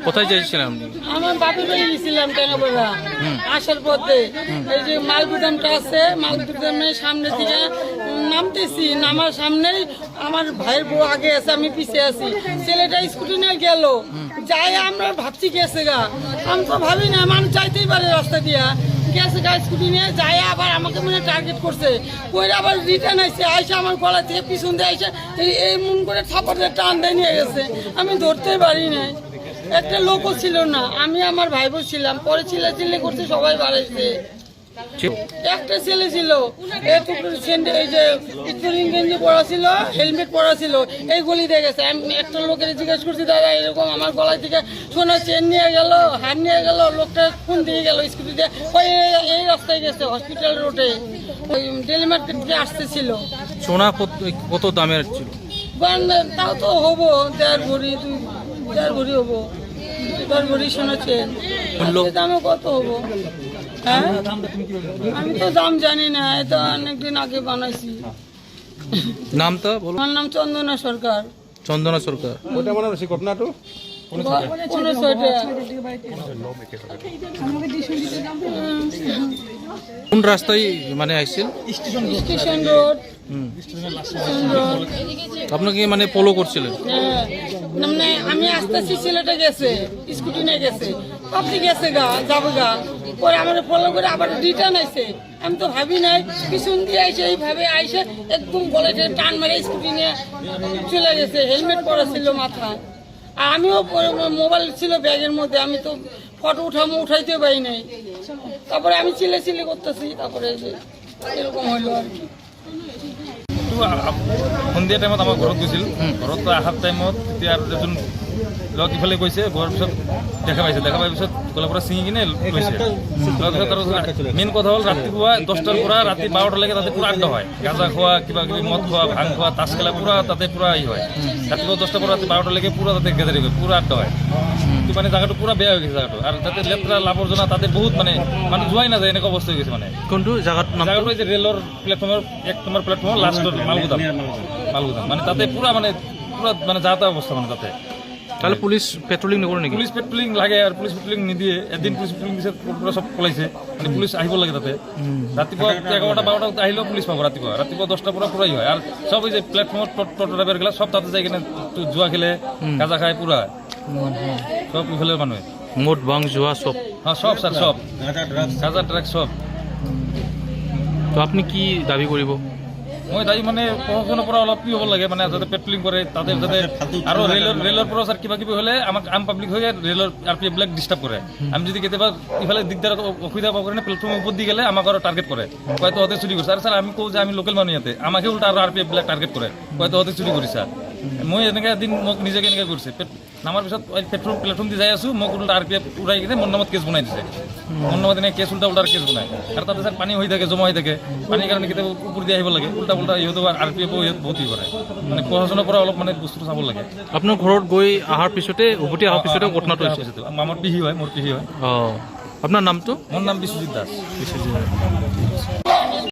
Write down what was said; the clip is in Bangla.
কোথায় যাইছিলেন আপনি? আমার বাপের বাড়ি গেছিলাম টেঙ্গাপাড়া। আসার পথে এই যে মালগুদামটা আছে, মালগুদামের সামনে থেকে নামতেছি, নামার সামনেই আমার ভাইয়ের বউ আগে আছে, আমি পিছিয়ে আছি। ছেলেটা স্কুটি নিয়ে গেল, যাই আমরা ভাবছি গেছে গা, আমি তো ভাবি না মানুষ যাইতেই পারে রাস্তা দিয়া, গেছে গা স্কুটি নিয়ে যায়, আবার আমাকে মনে টার্গেট করছে, কইরা আবার রিটার্ন আইসে, আইসে আমার গলা থেকে পিছন দিয়ে আইসে এই মন করে থাপড়ে টান দিয়ে নিয়ে গেছে, আমি ধরতে পারি নাই। একটা লোকও ছিল না, আমি আমার ভাই বোন ছিলাম, পরে চিল্লাচিল্লি করছে, সবাই বাড়াইছে। একটা ছেলে ছিল, এই যে স্পোর্টিং গেঞ্জি পরা ছিল, হেলমেট পরা ছিল, এই গলি দিয়ে গেছে। আমি একটা লোকের জিজ্ঞেস করছি, দাদা এরকম আমার গলায় থেকে সোনার চেন নিয়ে গেল, হার নিয়ে গেল, লোকটা ফোন দিয়ে গেল স্কুটি দিয়ে, ওই এই রাস্তায় গেছে, হসপিটাল রোডে, ওই ডেলি মার্কেট থেকে আসতেছিল। সোনা কত দামের ছিল? তাও তো হবো 1.5 ভরি, 2.5 ভরি হবো, 2.5 ভরি সোনার চেন। দামও কত হবো? হ্যাঁ, আমি তো দাম জানি না, এটা অনেকদিন আগে বানাইছি। নামটা বলো। আমার নাম চন্দনা সরকার। চন্দনা সরকার। ওটা মনে হচ্ছে ঘটনাটা কোন রাস্তায় মানে আইছিল? Station road. আপনাকে মানে ফলো করছিলেন? মানে আমি আসতেছি, ছেলেটা গেছে স্কুটি নিয়ে গেছে, আপনি গেছে গা, যাবে গা, পরে আমার ফলো করে আবার রিটার্ন আইছে। আমি তো ভাবি নাই, পিছন দিয়ে আইসে, এইভাবে আইসে একদম গলায় টান মারে স্কুটি নিয়ে চলে গেছে। হেলমেট পরা ছিল মাথায়, আর আমিও মোবাইল ছিল ব্যাগের মধ্যে, আমি তো ফটো উঠাইতে পারি নাই। তারপরে আমি চিল্লি করতেছি, তারপরে এরকম হইলো আর কি। সন্ধিয়া টাইমত আমাৰ ঘৰত গৈছিল, ঘৰত অহাৰ টাইমত তেতিয়া আৰু এজন লগ ইফালে গৈছে, ঘৰৰ পিছত দেখা পাইছে, দেখা পাই পিছত গলাৰ পৰা ছিঙি কিনে লৈছে। মেইন কথা হ'ল ৰাতিপুৱা 10টাৰ পৰা ৰাতি 12টালৈকে তাতে পুৰা আড্ডা হয়, গাঁজা খোৱা, কিবা কিবি মদ খোৱা, ভাং খোৱা, তাছ খেলা, পুৰা তাতে পুৰা হয়। ৰাতিপুৱা 10টাৰ পৰা ৰাতি 12টালৈকে পুৰা তাতে গেদাৰি হয়, পুৰা আড্ডা হয়। কিন্তু মানে জায়গাটো পুৰা বেয়া হৈ গৈছে জায়গাটো, আৰু তাতে লেতেৰা আৱৰ্জনা, তাতে বহুত মানে মানুহ যোৱাই নাযায়, এনেকুৱা অৱস্থা হৈ গৈছে। মানে কোনটো জায়গাটো? যে ৰেলৰ প্লেটফৰ্মৰ 1 নম্বৰ প্লেটফৰ্মৰ লাষ্টৰ মালগুদাম, মানে তাতে পুৰা মানে যা তা অৱস্থা মানে তাতে। তাহলে পুলিশ পেট্রোলিং নকরে নাকি? পুলিশ পেট্রোলিং লাগে, আর পুলিশ পেট্রোলিং নিদিয়ে। এদিন পুলিশ পেট্রোলিং দিছে, পুরা সব পলাইছে, মানে পুলিশ আহিব লাগে তাতে। রাতিপুৱা 11টা 12টা আহিলেও পুলিশ পাব, রাতিপুৱা 10টাৰ পৰা পুরাই হয়। আর সব ওই যে প্ল্যাটফর্মত টোটো ড্রাইভার গেলা সব তাতে যাই কিনে জুয়া খেলে, গাঁজা খায়, পুরা সব ইফালের মানুষ। মোট বাং জুয়া সব? হ্যাঁ সব স্যার, সব গাঁজা ট্রাক সব। তো আপনি কি দাবি করিব? মই দায়ী মানে প্ৰশাসনৰ পৰা অলপ কি হ'ব লাগে, মানে যাতে পেট্ৰলিং কৰে তাতে, যাতে আৰু ৰেলৰ পৰা স্যাৰ কিবা কিবি হ'লে আমাক আম পাব্লিক হৈ ৰেলৰ RPF বিলাক ডিষ্টাৰ্ব কৰে। আমি যদি কেতিয়াবা ইফালে দিগদাৰ অসুবিধা পাব কাৰণে প্লেটফৰ্মৰ ওপৰত দি গ'লে আমাক আৰু টাৰ্গেট কৰে, কয় তহঁতে চুৰি কৰিছে। আৰু স্যাৰ আমি কওঁ যে আমি লোকেল মানুহ ইয়াতে, আমাকে উল্টা আৰু RPF বিলাক টাৰ্গেট কৰে, কয় তহঁতে চুৰি কৰিছা। মই এনেকৈ এদিন মোক নিজকে এনেকৈ কৰিছে, নামাৰ পিছত পেট্ৰল প্লেটফৰ্ম দি যাই আছোঁ, মোক উল্টা RPF উৰাই কিনে মোৰ নামত কেছ বনাই দিছে। মোৰ নামত এনেকৈ কেছ উল্টা কেছ বনায়। আৰু তাতে স্যাৰ পানী হৈ থাকে, জমা হৈ থাকে, পানীৰ কাৰণে কেতিয়াবা ওপৰ দি আহিব লাগে, উল্টা ইহঁতো RPF ইহঁত বহুত ই কৰে। মানে প্ৰশাসনৰ পৰা অলপ মানে বস্তুটো চাব লাগে। আপোনাৰ ঘৰত গৈ অহাৰ পিছতে, উভতি অহাৰ পিছতে ঘটনাটো হৈছে? মোৰ পেহী হয়। অঁ, আপোনাৰ নামটো? মোৰ নাম বিশ্বজিৎ দাস। বিশ্বজিৎ দাস।